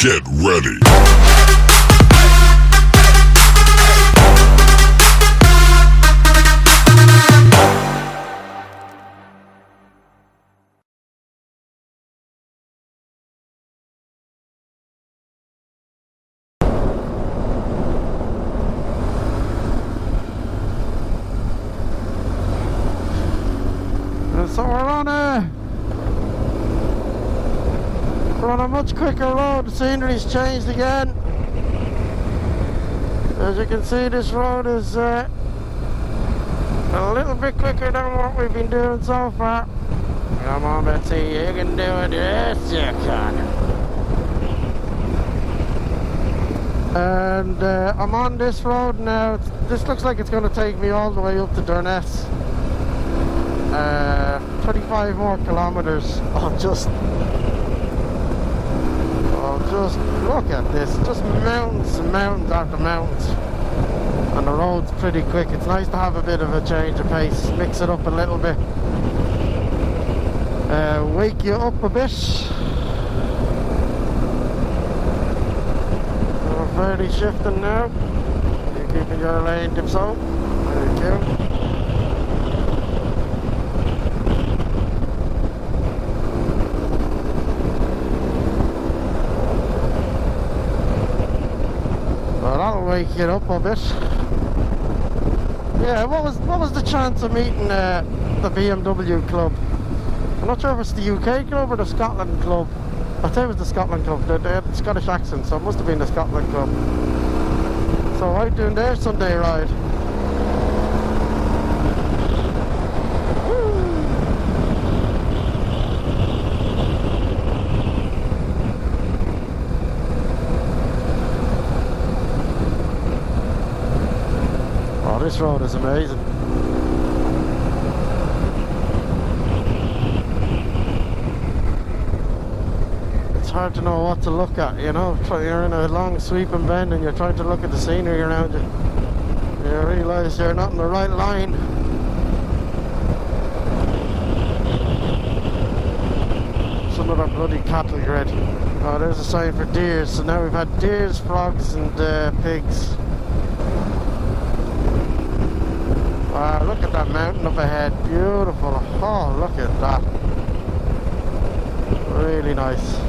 Get ready. So we're on a much quicker road. The scenery's changed again. As you can see, this road is a little bit quicker than what we've been doing so far. Come on, Betsy, you can do it. Yes, you can. And I'm on this road now. This looks like it's going to take me all the way up to Dunnet. 25 more kilometers. Just look at this. Just mountains and mountains after mountains. And the road's pretty quick. It's nice to have a bit of a change of pace, mix it up a little bit, wake you up a bit. We're fairly shifting now. You're keeping your lane dips out. Thank you. That'll wake it up a bit. Yeah, what was the chance of meeting the BMW club? I'm not sure if it's the UK club or the Scotland club. I'd say it was the Scotland club. They had Scottish accents, so it must have been the Scotland club. So out doing their Sunday ride. This road is amazing. It's hard to know what to look at, you know. You're in a long sweeping bend and you're trying to look at the scenery around you. You realise you're not in the right line. It's another bloody cattle grid. Oh, there's a sign for deers. So now we've had deers, frogs and pigs. Wow, look at that mountain up ahead, beautiful. Oh, look at that. Really nice.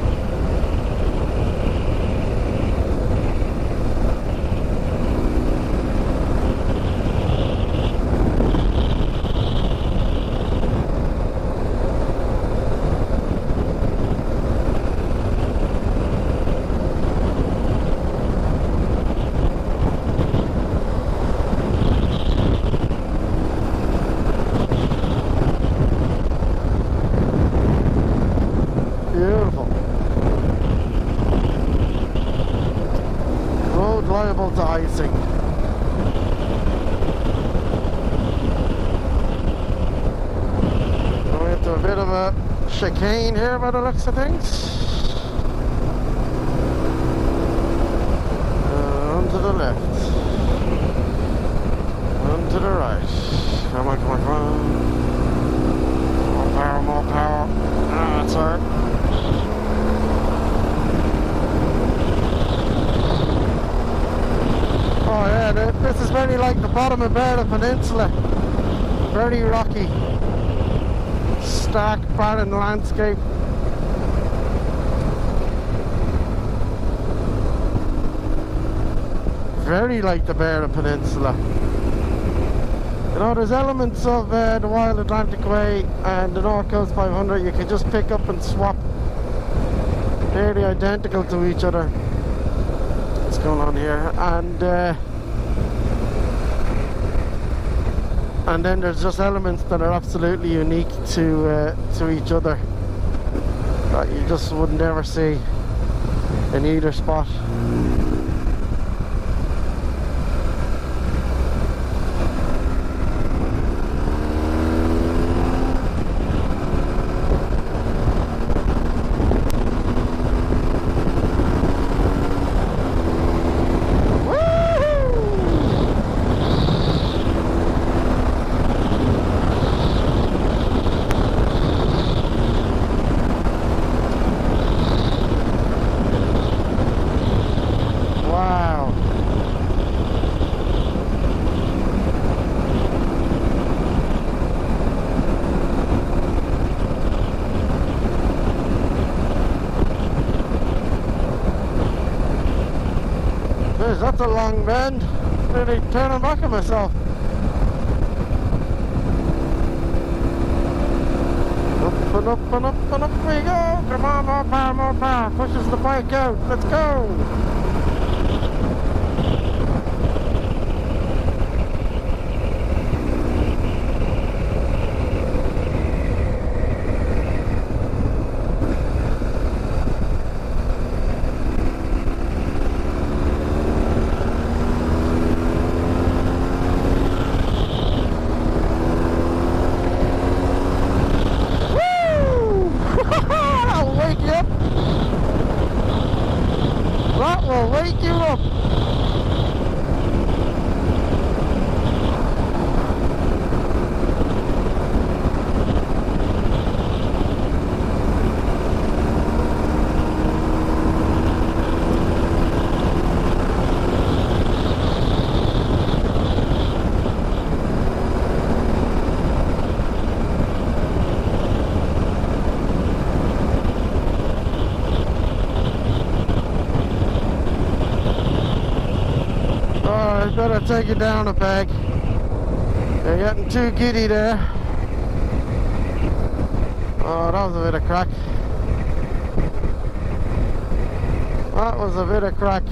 To Oisin. Going into a bit of a chicane here by the looks of things. On to the left. On to the right. Come on, come on, come on. More power, more power. Ah, that's hard. Oh yeah, this is very like the bottom of Brit Peninsula. Very rocky, stark, barren landscape. Very like the Brit Peninsula. You know, there's elements of the Wild Atlantic Way and the North Coast 500 you can just pick up and swap. Nearly identical to each other. What's going on here? And then there's just elements that are absolutely unique to each other that you just wouldn't ever see in either spot. That's a long bend. Nearly turning back on myself. Up and up and up and up we go. Come on, more power, more power. Pushes the bike out. Let's go. Better take it down a peg. You're getting too giddy there. Oh, that was a bit of crack. That was a bit of crack.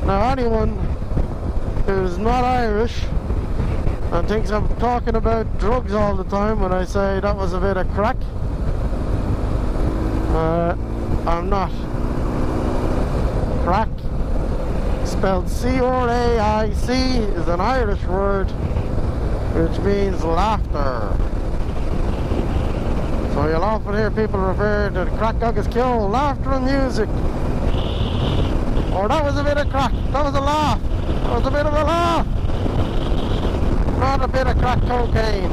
Now anyone who's not Irish and thinks I'm talking about drugs all the time when I say that was a bit of crack, I'm not. Crack, spelled C-R-A-I-C, is an Irish word which means laughter. So you'll often hear people refer to the crack dog as kill, laughter and music. Or that was a bit of crack, that was a laugh, that was a bit of a laugh. Not a bit of crack cocaine.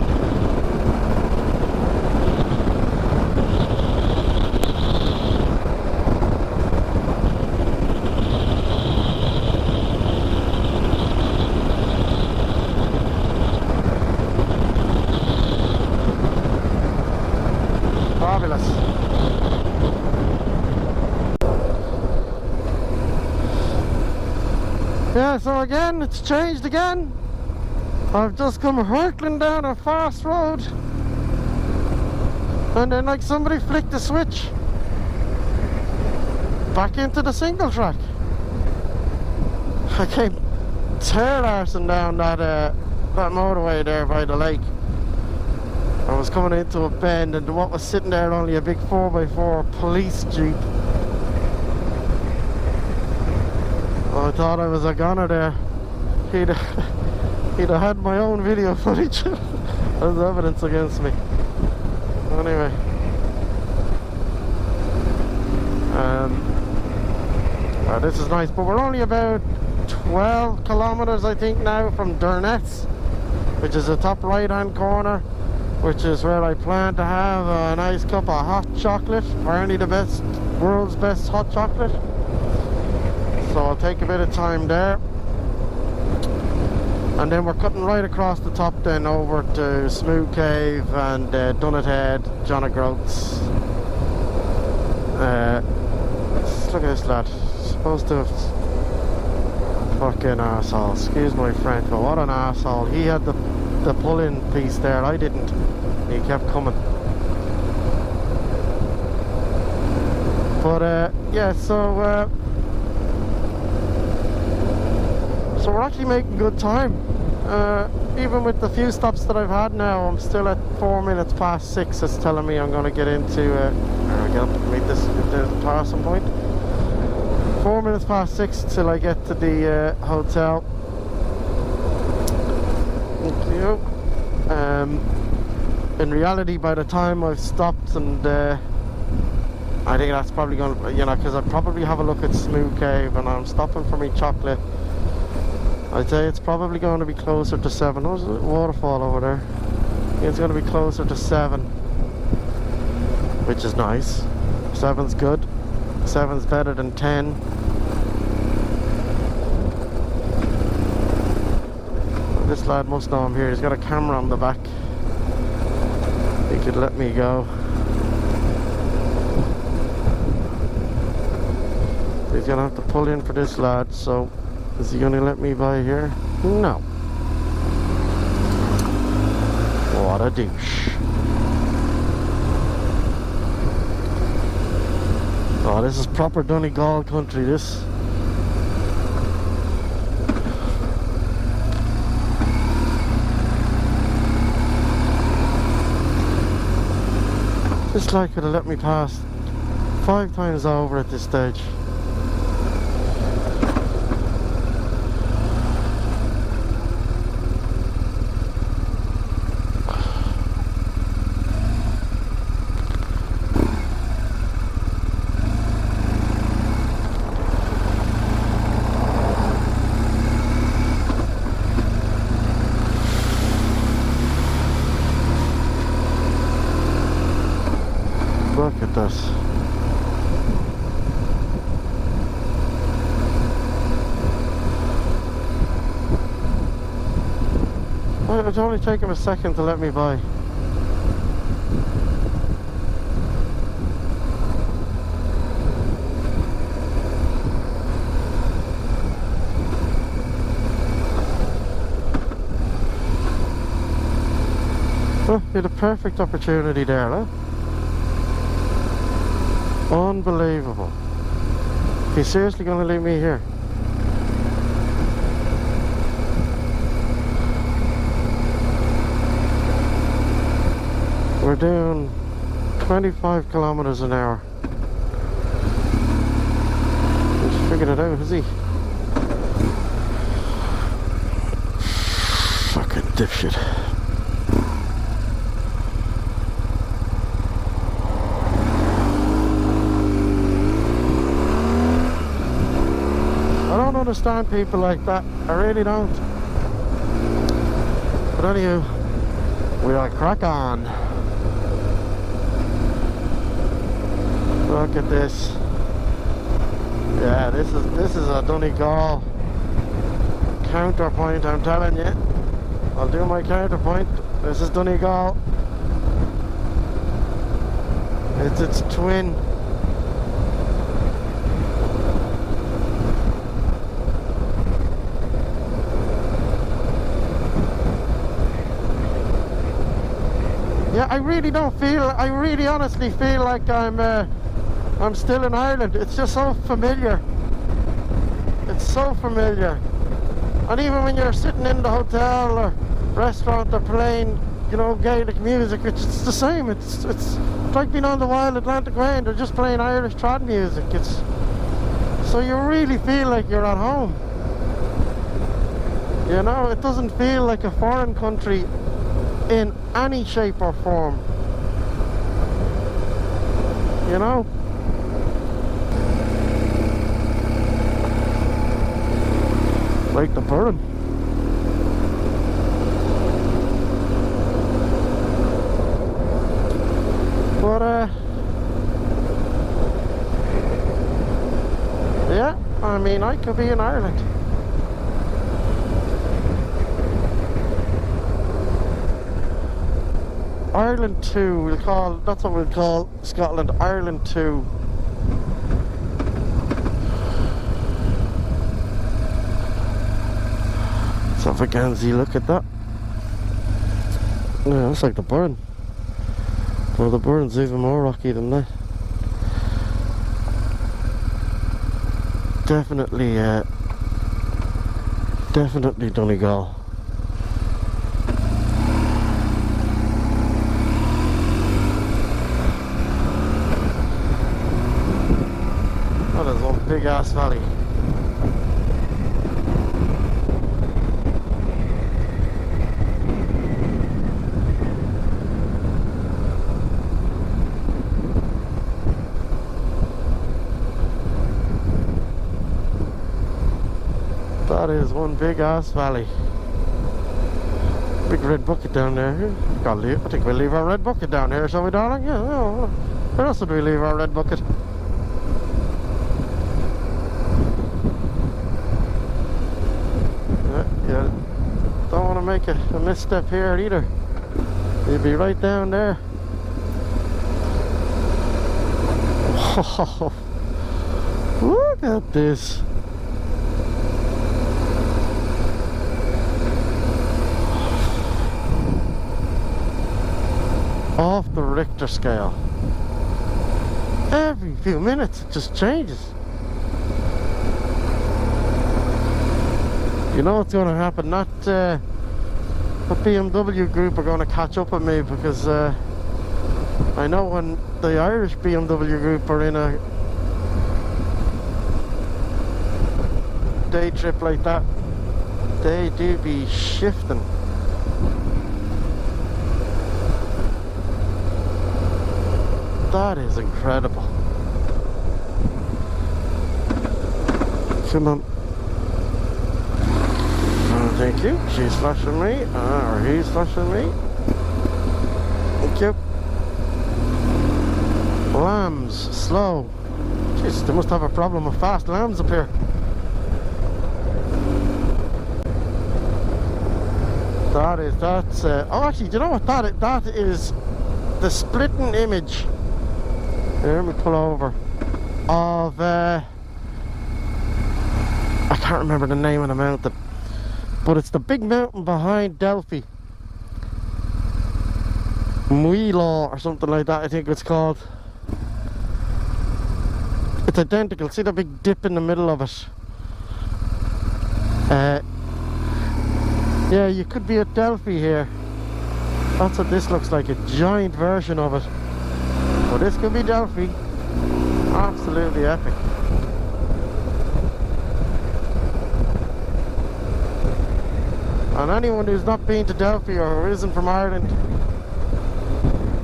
Yeah, so again, it's changed again. I've just come hurtling down a Forss road and then like somebody flicked the switch back into the single track. I came tear-arsing down that motorway there by the lake. I was coming into a bend and what was sitting there only a big 4x4 police jeep. I thought I was a goner there. He'd have had my own video footage as evidence against me. Anyway, this is nice, but we're only about 12 kilometers I think now from Dunnet, which is the top right hand corner, which is where I plan to have a nice cup of hot chocolate, apparently the world's best hot chocolate. So I'll take a bit of time there, and then we're cutting right across the top then over to Smoo Cave and Dunnet Head, John O'Groats. Look at this lad, supposed to have fucking arsehole, excuse my French, but what an arsehole. He had the pull-in piece there, I didn't. He kept coming. But yeah, so we're actually making good time. Even with the few stops that I've had now, I'm still at 4 minutes past 6. It's telling me I'm going to get into get up and meet this at the passing point. 4 minutes past 6 till I get to the hotel. Thank you. In reality, by the time I've stopped and I think that's probably going to, you know, because I probably have a look at Smoo Cave and I'm stopping for me chocolate. I'd say it's probably going to be closer to 7. There's a waterfall over there. It's going to be closer to 7, which is nice. 7's good. 7's better than 10. This lad must know I'm here. He's got a camera on the back. He could let me go. He's gonna have to pull in for this lad, so is he gonna let me by here? No. What a douche. Oh, this is proper Donegal country, this. This lad could have let me pass 5 times over at this stage. Look at this. Well, it's only taken him a second to let me by. Oh, you had a perfect opportunity there, huh? Unbelievable. He's seriously going to leave me here? We're doing 25 kilometers an hour. He's figured it out, has he? Fucking dipshit. I don't understand people like that. I really don't. But anywho, we'll crack on. Look at this. Yeah, this is a Donegal counterpoint, I'm telling you. I'll do my counterpoint. This is Donegal. It's its twin. Yeah, I really honestly feel like I'm still in Ireland. It's just so familiar. It's so familiar. And even when you're sitting in the hotel or restaurant, they're playing, you know, Gaelic music, it's the same. It's like being on the Wild Atlantic Way and they're just playing Irish trad music. So you really feel like you're at home. You know, it doesn't feel like a foreign country in any shape or form. You know? Like the Burren. But yeah, I mean, I could be in Ireland. Ireland 2, that's what we'll call Scotland, Ireland 2. So if I can see, look at that. Yeah, that's like the Burren. Well, the Burren's even more rocky than that. Definitely Donegal. Oh, there's one big ass valley. That is one big ass valley. Big red bucket down there. I think we'll leave our red bucket down here, shall we, darling? Yeah, no. Where else would we leave our red bucket? Yeah, don't want to make a misstep here either. You'll be right down there. Look at this. Off the Richter scale. Every few minutes it just changes. You know what's going to happen? Not the BMW group are going to catch up with me, because I know when the Irish BMW group are in a day trip like that, they do be shifting. That is incredible. Come on. Oh, thank you. She's flashing me, or he's flashing me. Thank you. Lambs, slow. Jeez, they must have a problem with fast lambs up here. That's oh, actually, do you know what that is? The splitting image. Here, let me pull over. Of I can't remember the name of the mountain, but it's the big mountain behind Delphi. Muilo or something like that, I think it's called. It's identical. See the big dip in the middle of it? Yeah, you could be at Delphi here. That's what this looks like, a giant version of it. Well, this could be Delphi. Absolutely epic. And anyone who's not been to Delphi or who isn't from Ireland,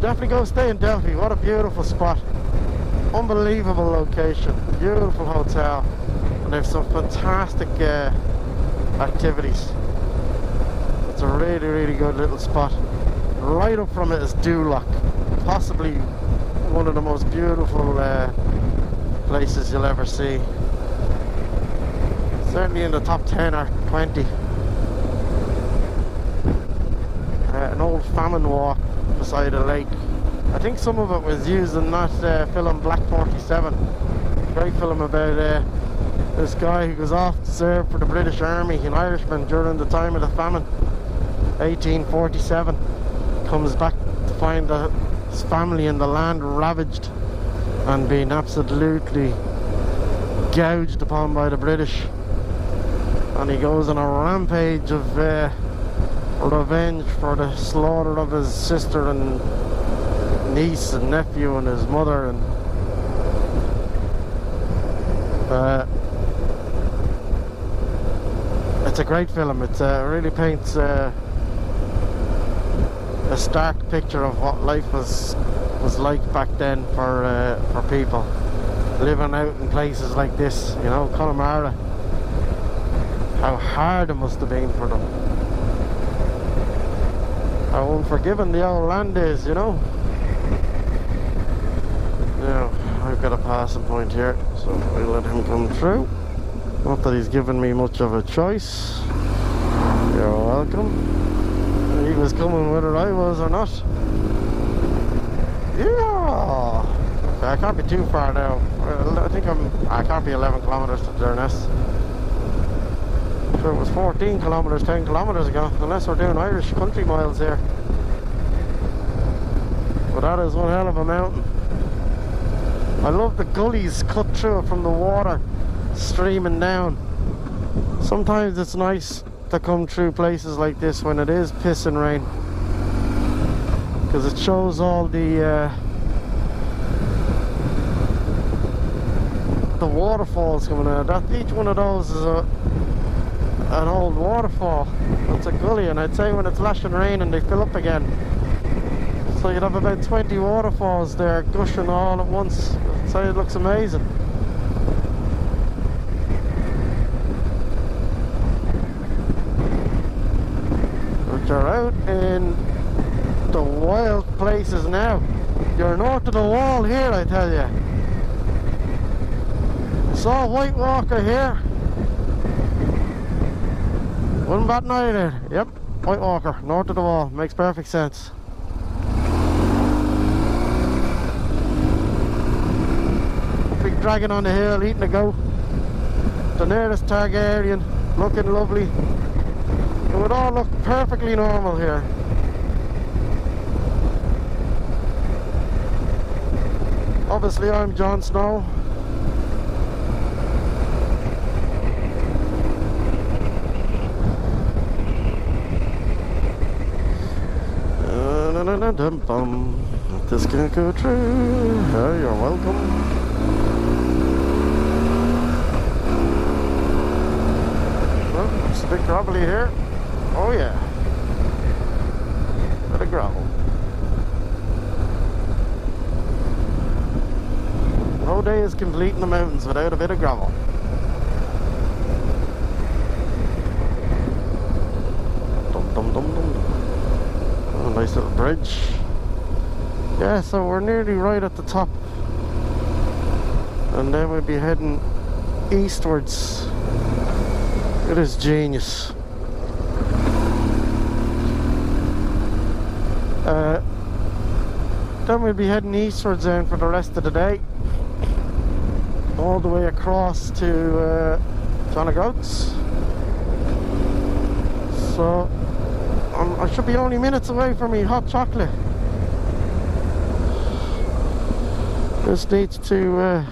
definitely go stay in Delphi. What a beautiful spot. Unbelievable location. Beautiful hotel. And they have some fantastic activities. It's a really, really good little spot. Right up from it is Dounreay, possibly one of the most beautiful places you'll ever see. Certainly in the top 10 or 20. An old famine walk beside a lake. I think some of it was used in that film Black 47. Great film about this guy who goes off to serve for the British Army, an Irishman, during the time of the famine, 1847. Comes back to find his family in the land ravaged and being absolutely gouged upon by the British, and he goes on a rampage of revenge for the slaughter of his sister and niece and nephew and his mother. And it's a great film. It really paints a stark picture of what life was like back then for people living out in places like this, you know, Connemara. How hard it must have been for them. How unforgiving the old land is, you know. Now, I've got a passing point here, so we'll let him come through. Not that he's given me much of a choice. You're welcome. He was coming whether I was or not. Yeah. Okay, I can't be too far now. I think I can't be 11 kilometres to Dunnet. Sure, it was 14 kilometres 10 kilometres ago, unless we're doing Irish country miles here. But that is one hell of a mountain. I love the gullies cut through it from the water streaming down. Sometimes it's nice to come through places like this when it is pissing rain, because it shows all the waterfalls coming out. Each one of those is an old waterfall. That's a gully, and I'd say when it's lashing rain and they fill up again, so you'd have about 20 waterfalls there gushing all at once. I'd say it looks amazing. You're out in the wild places now. You're north of the wall here, I tell you. Saw a White Walker here. Wasn't bad neither. Yep, White Walker, north of the wall. Makes perfect sense. Big dragon on the hill eating a goat. The nearest Targaryen, looking lovely. It would all look perfectly normal here. Obviously I'm Jon Snow. If this can't go true, oh, you're welcome. Well, it's a bit gravelly here. Oh yeah. Bit of gravel. No day is complete in the mountains without a bit of gravel. Dum dum dum dum. Oh, nice little bridge. Yeah, so we're nearly right at the top. And then we'll be heading eastwards. It is genius. Then we'll be heading eastwards then for the rest of the day. All the way across to Dounreay. So I should be only minutes away from me hot chocolate. Just need to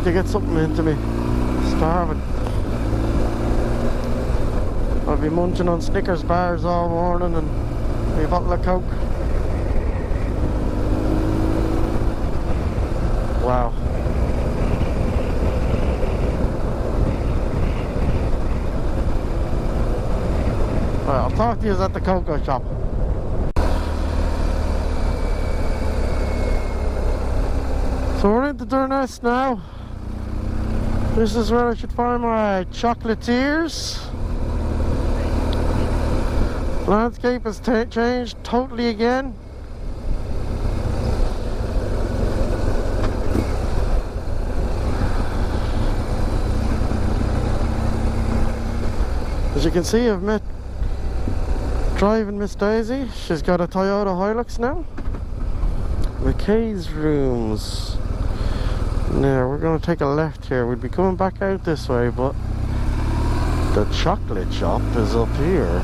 get something into me. Starving. I'll be munching on Snickers bars all morning and a bottle of Coke. Wow. Right, I'll talk to you at the cocoa shop. So we're into Dunnet now. This is where I should find my chocolatiers. Landscape has changed totally again. As you can see, I've met driving Miss Daisy. She's got a Toyota Hilux now. McKay's rooms. Now we're going to take a left here. We'd be coming back out this way, but the chocolate shop is up here.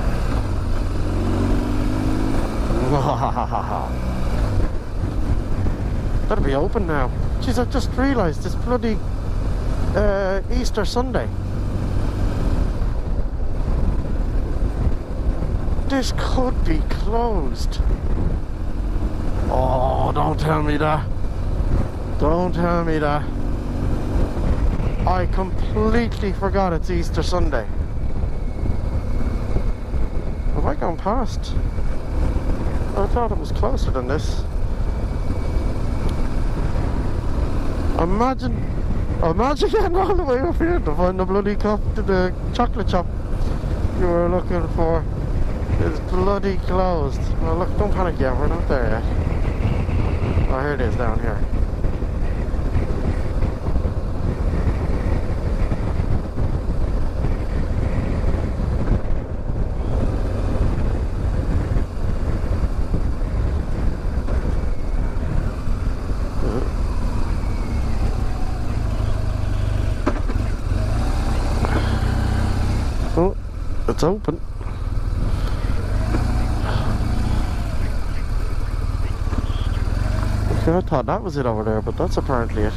That'll be open now. Jeez, I've just realised it's bloody Easter Sunday. This could be closed. Oh, don't tell me that. Don't tell me that. I completely forgot it's Easter Sunday. Have I gone past? I thought it was closer than this. Imagine getting all the way up here to find the bloody cup to the chocolate shop you were looking for. It's bloody closed. Well, look, don't panic yet, we're not there yet. Oh, here it is down here. Oh, it's open. I thought that was it over there, but that's apparently it.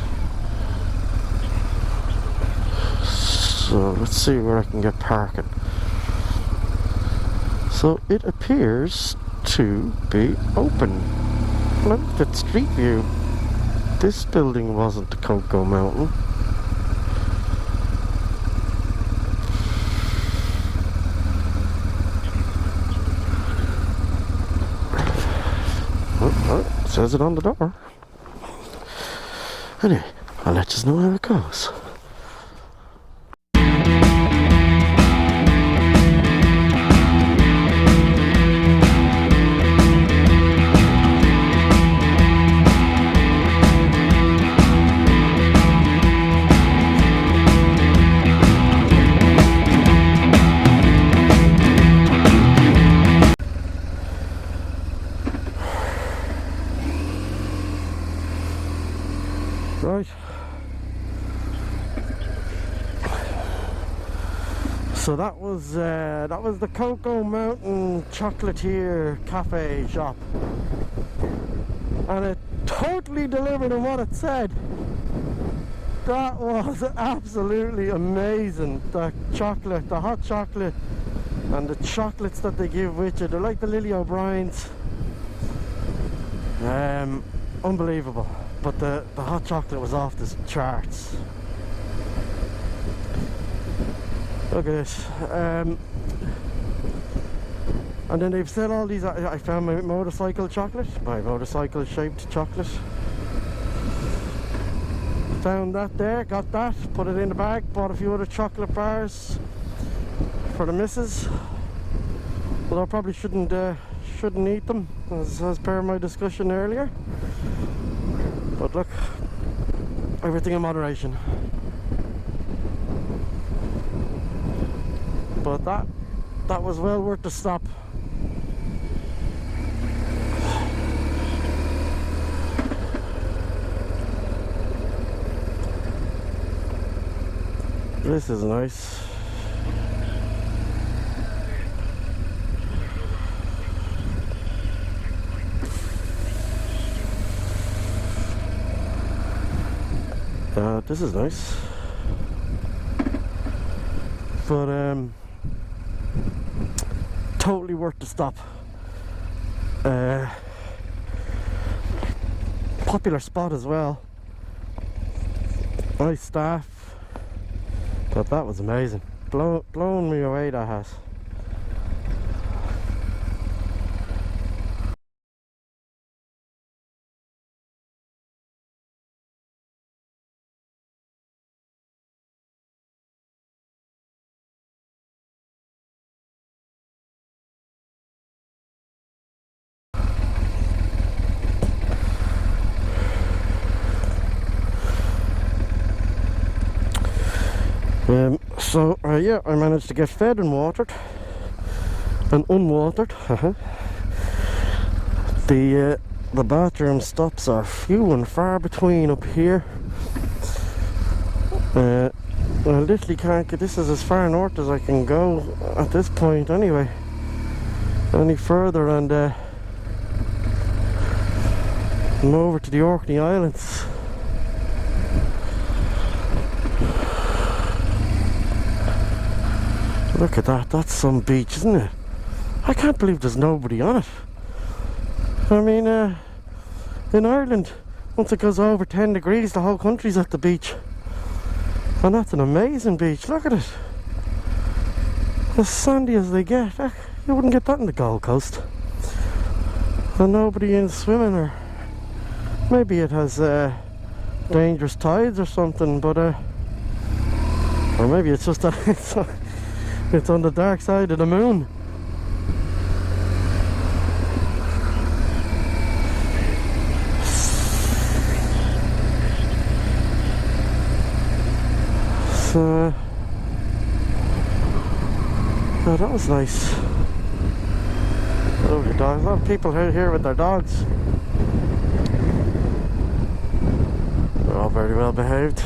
So let's see where I can get parking. So it appears to be open. Look at Street View. This building wasn't the Cocoa Mountain. Oh, it says it on the door. Anyway, I'll let you know how it goes. Right. So that was the Cocoa Mountain Chocolatier Cafe shop, and it totally delivered on what it said. That was absolutely amazing. The chocolate, the hot chocolate, and the chocolates that they give with it, they're like the Lily O'Brien's. Unbelievable. But the hot chocolate was off the charts. Look at this. And then they've said all these. I found my motorcycle chocolate, my motorcycle shaped chocolate. Found that there, got that, put it in the bag, bought a few other chocolate bars for the missus. Although I probably shouldn't eat them, as per my discussion earlier. But look, everything in moderation. But that was well worth the stop. This is nice. This is nice. But totally worth the stop. Popular spot as well. Nice staff. But that was amazing. Blown me away, that has. Yeah, I managed to get fed and watered and unwatered. The bathroom stops are few and far between up here. I literally can't get. This is as far north as I can go at this point anyway. Any further, and I'm over to the Orkney Islands. Look at that, that's some beach, isn't it? I can't believe there's nobody on it. I mean, in Ireland, once it goes over 10 degrees, the whole country's at the beach. And that's an amazing beach, look at it. As sandy as they get. You wouldn't get that in the Gold Coast. And nobody in swimming, or maybe it has dangerous tides or something, but or maybe it's just that it's on the dark side of the moon. So, oh, that was nice. Lovely dogs. A lot of people out here with their dogs. They're all very well behaved.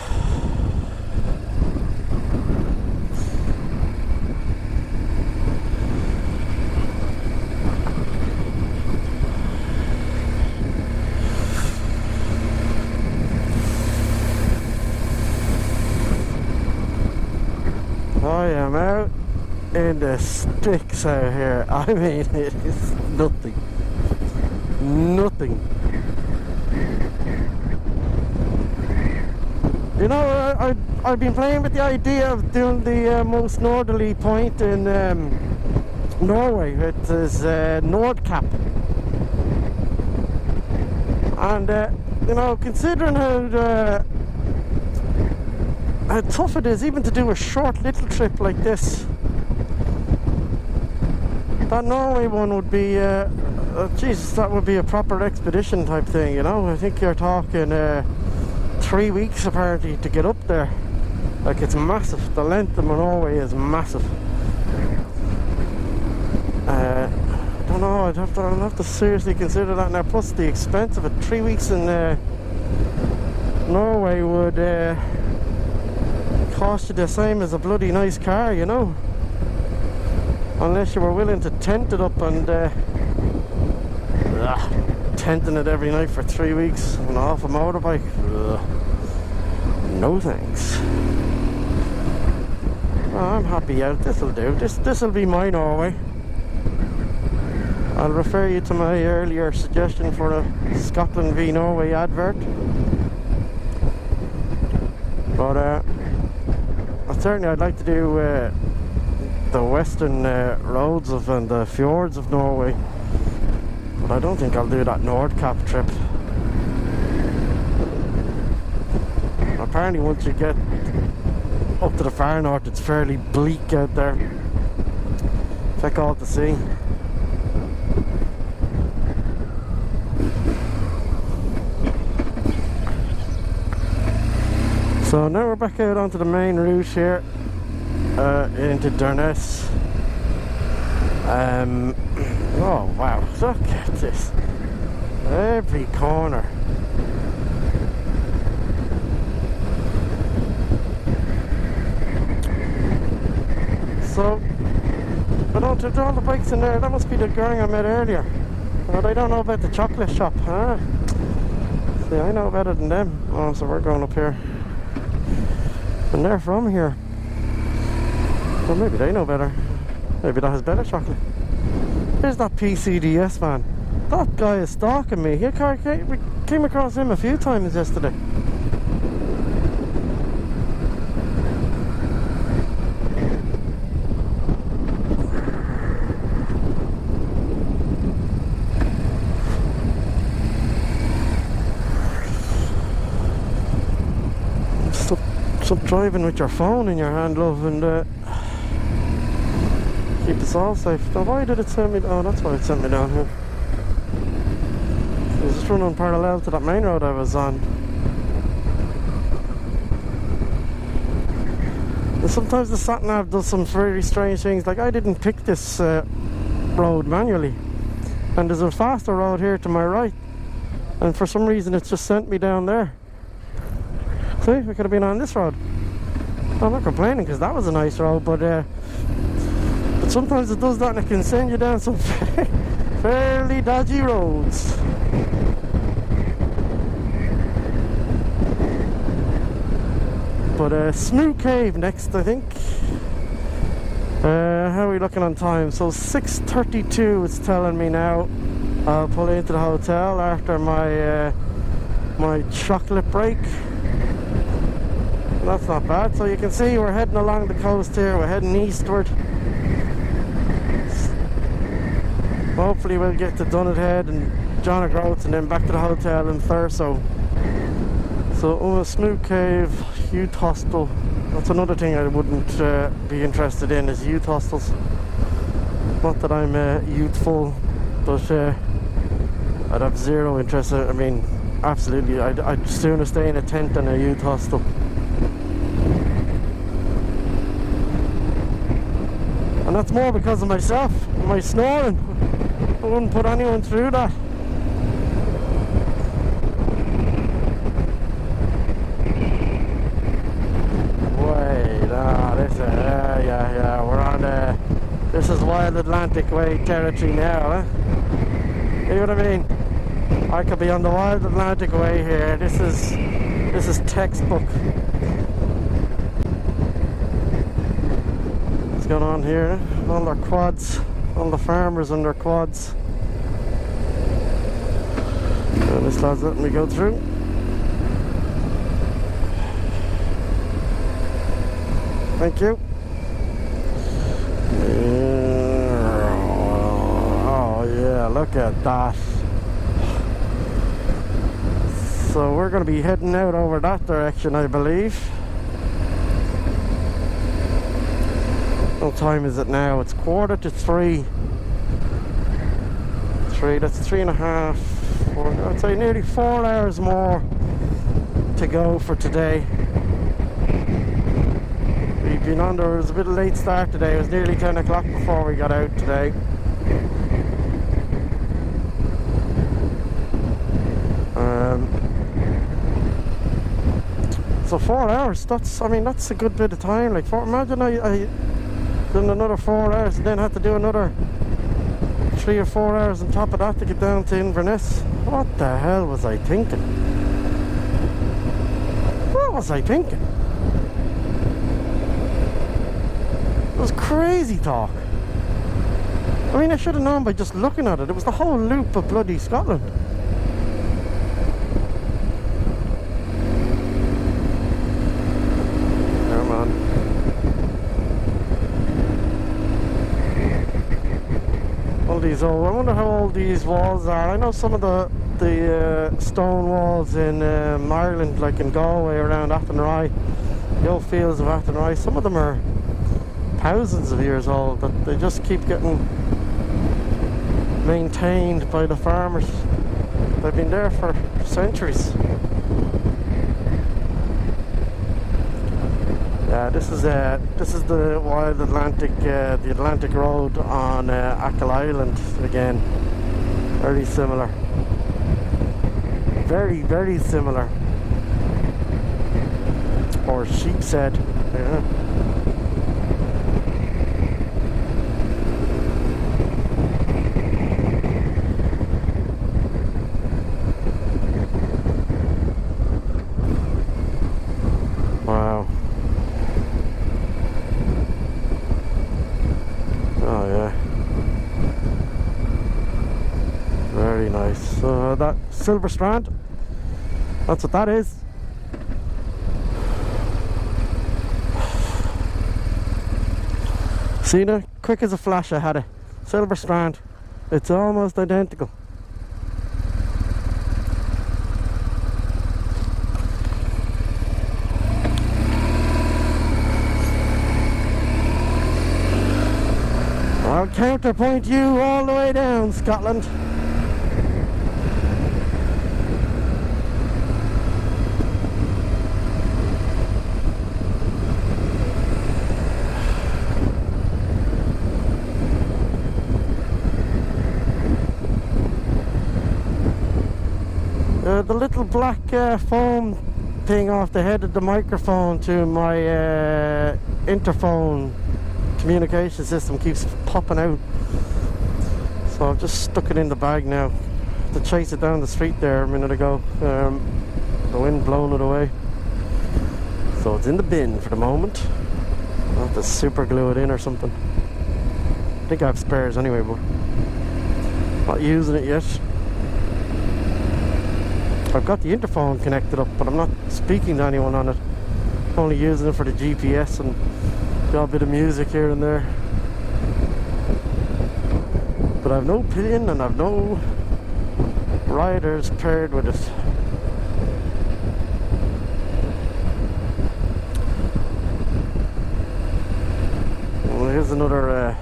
I am out in the sticks out here. I mean, it is nothing. Nothing. You know, I've been playing with the idea of doing the most northerly point in Norway. It is Nordkapp. And, you know, considering how tough it is even to do a short little trip like this, that Norway one would be Jesus, that would be a proper expedition type thing, you know. I think you're talking 3 weeks apparently to get up there. Like, it's massive. The length of Norway is massive. I don't know, I'll have to seriously consider that now, plus the expense of it. 3 weeks in Norway would cost you the same as a bloody nice car, you know. Unless you were willing to tent it up and tenting it every night for 3 weeks and off a motorbike. No thanks. Oh, I'm happy out. This'll do. This'll be my Norway. I'll refer you to my earlier suggestion for a Scotland v Norway advert. But certainly I'd like to do the western roads of and the fjords of Norway. But I don't think I'll do that Nordkapp trip. Apparently once you get up to the far north, it's fairly bleak out there. Check out the sea. So now we're back out onto the main route here, into Dunnet. Oh wow, look at this. Every corner. So, I don't have all the bikes in there. That must be the gang I met earlier. But I don't know about the chocolate shop, huh? See, I know better than them. Oh, so we're going up here. And they're from here. Well, maybe they know better. Maybe that has better chocolate. Here's that PCDS man. That guy is stalking me. We came across him a few times yesterday. Stop driving with your phone in your hand, love, and keep us all safe. Now, why did it send me? Oh, that's why it sent me down here. It was just running parallel to that main road I was on. And sometimes the sat-nav does some very strange things. Like, I didn't pick this road manually, and there's a faster road here to my right, and for some reason it's just sent me down there. See, we could have been on this road. I'm not complaining because that was a nice road, but sometimes it does that and it can send you down some fairly dodgy roads. But Smoo Cave next, I think. How are we looking on time? So 6:32 it's telling me now. I'll pull into the hotel after my my chocolate break. That's not bad. So you can see we're heading along the coast here. We're heading eastward. Hopefully we'll get to Dunnet Head and John O'Groats and then back to the hotel in Thurso. So Smoo Cave, youth hostel. That's another thing I wouldn't be interested in, is youth hostels. Not that I'm youthful, but I'd have zero interest. I mean, absolutely, I'd sooner stay in a tent than a youth hostel. And that's more because of myself, my snoring. I wouldn't put anyone through that. Wait, this is, yeah, we're on this is Wild Atlantic Way territory now, huh? You know what I mean? I could be on the Wild Atlantic Way here. This is textbook. What's going on here? All their quads, all the farmers on their quads. And this lad's letting me go through. Thank you. Oh yeah, look at that. So we're going to be heading out over that direction, I believe. What time is it now? It's 3:45. That's 3.5. I'd say nearly 4 hours more to go for today. We've been on there. It was a bit of a late start today. It was nearly 10 o'clock before we got out today. So 4 hours, I mean, that's a good bit of time. Like, imagine I done another 4 hours and then had to do another 3 or 4 hours on top of that to get down to Inverness. What the hell was I thinking? What was I thinking? It was crazy talk. I mean, I should have known by just looking at it. It was the whole loop of bloody Scotland. Come on. All these old... I wonder how old these walls are. I know some of the stone walls in Ireland, like in Galway around Dounreay, the old fields of Dounreay, some of them are thousands of years old, that they just keep getting maintained by the farmers. They've been there for centuries. Yeah, this is the Wild Atlantic, the Atlantic Road on Achill Island again. Very similar. Very, very similar. Or Sheepshead. Yeah. Wow. Oh yeah. Very nice. So that Silver Strand, that's what that is. See now, quick as a flash I had it. Silver Strand. It's almost identical. I'll counterpoint you all the way down, Scotland. The little black foam thing off the head of the microphone to my interphone communication system keeps popping out, so I've just stuck it in the bag now to chase it down the street there a minute ago. The wind blown it away, so it's in the bin for the moment. I'll have to super glue it in or something. I think I have spares anyway, but not using it yet. I've got the interphone connected up, but I'm not speaking to anyone on it. I'm only using it for the GPS and got a bit of music here and there. But I've no pillion and I've no riders paired with it. Well, here's another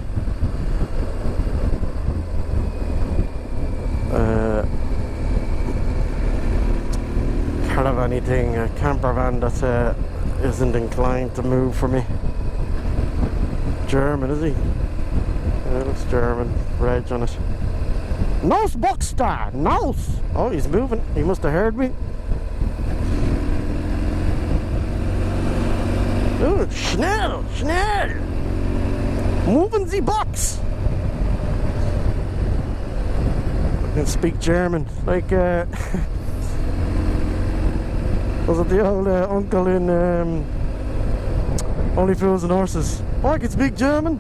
caravan-y thing, a camper van that isn't inclined to move for me. German, is he? Yeah, it looks German. Reg on it. Nose Boxstar! Nose! Oh, he's moving. He must have heard me. Oh, schnell! Schnell! Moving the box! I can speak German. Like, was it the old uncle in Only Fools and Horses? Oh, I can speak German.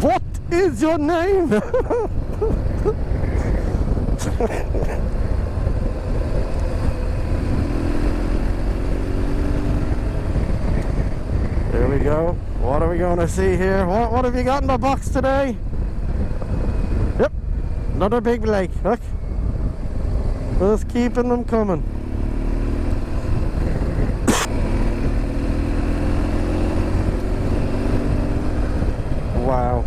What is your name? Here we go. What are we going to see here? What have you got in the box today? Yep, another big lake. Look, just keeping them coming. Wow.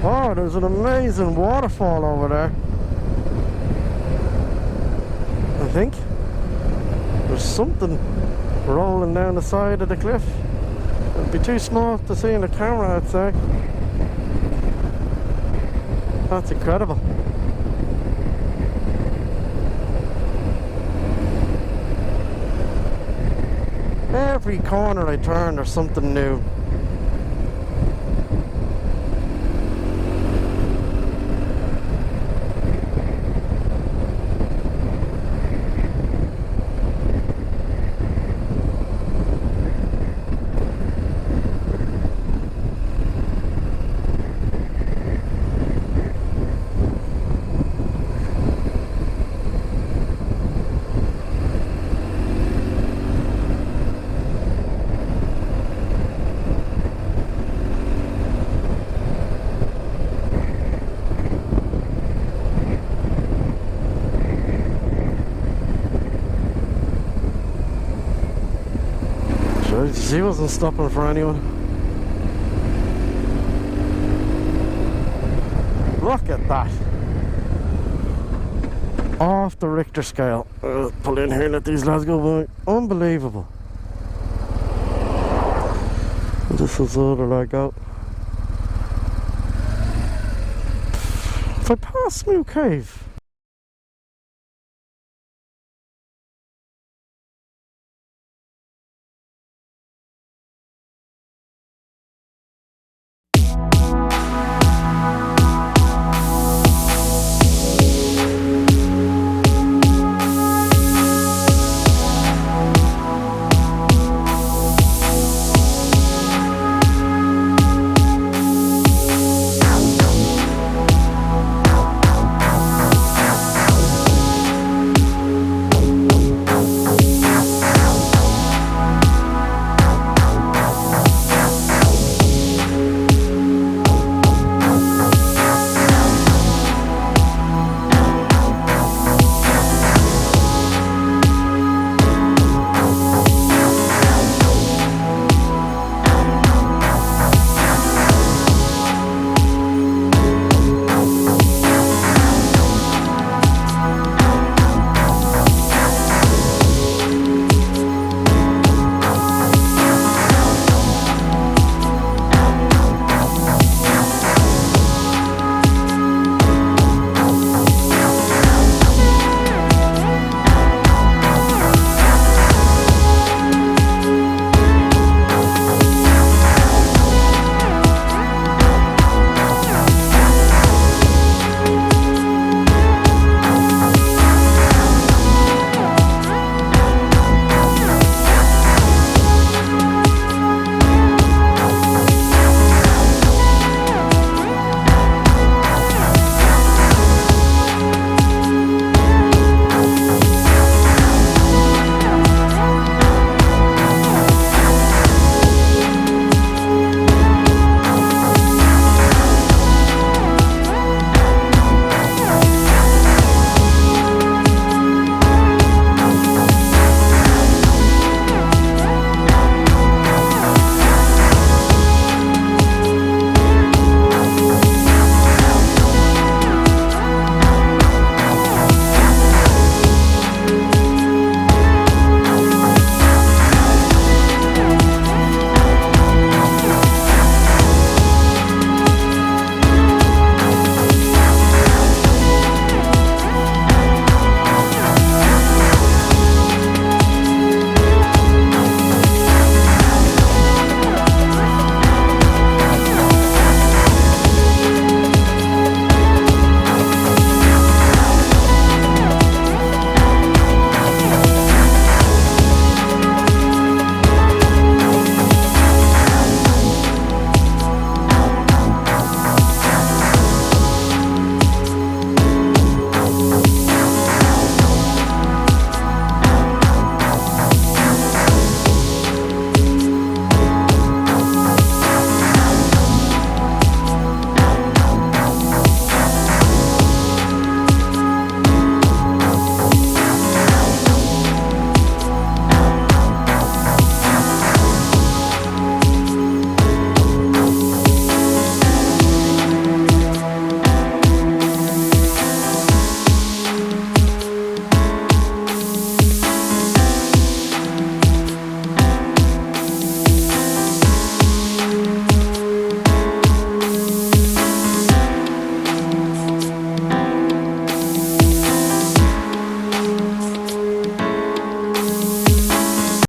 Oh, there's an amazing waterfall over there. I think there's something rolling down the side of the cliff. It'd be too small to see in the camera, I'd say. That's incredible. every corner I turn there's something new. He wasn't stopping for anyone. Look at that. Off the Richter scale. Pull in here and let these lads go by. Unbelievable. This is the other leg out. If I pass Smoo Cave,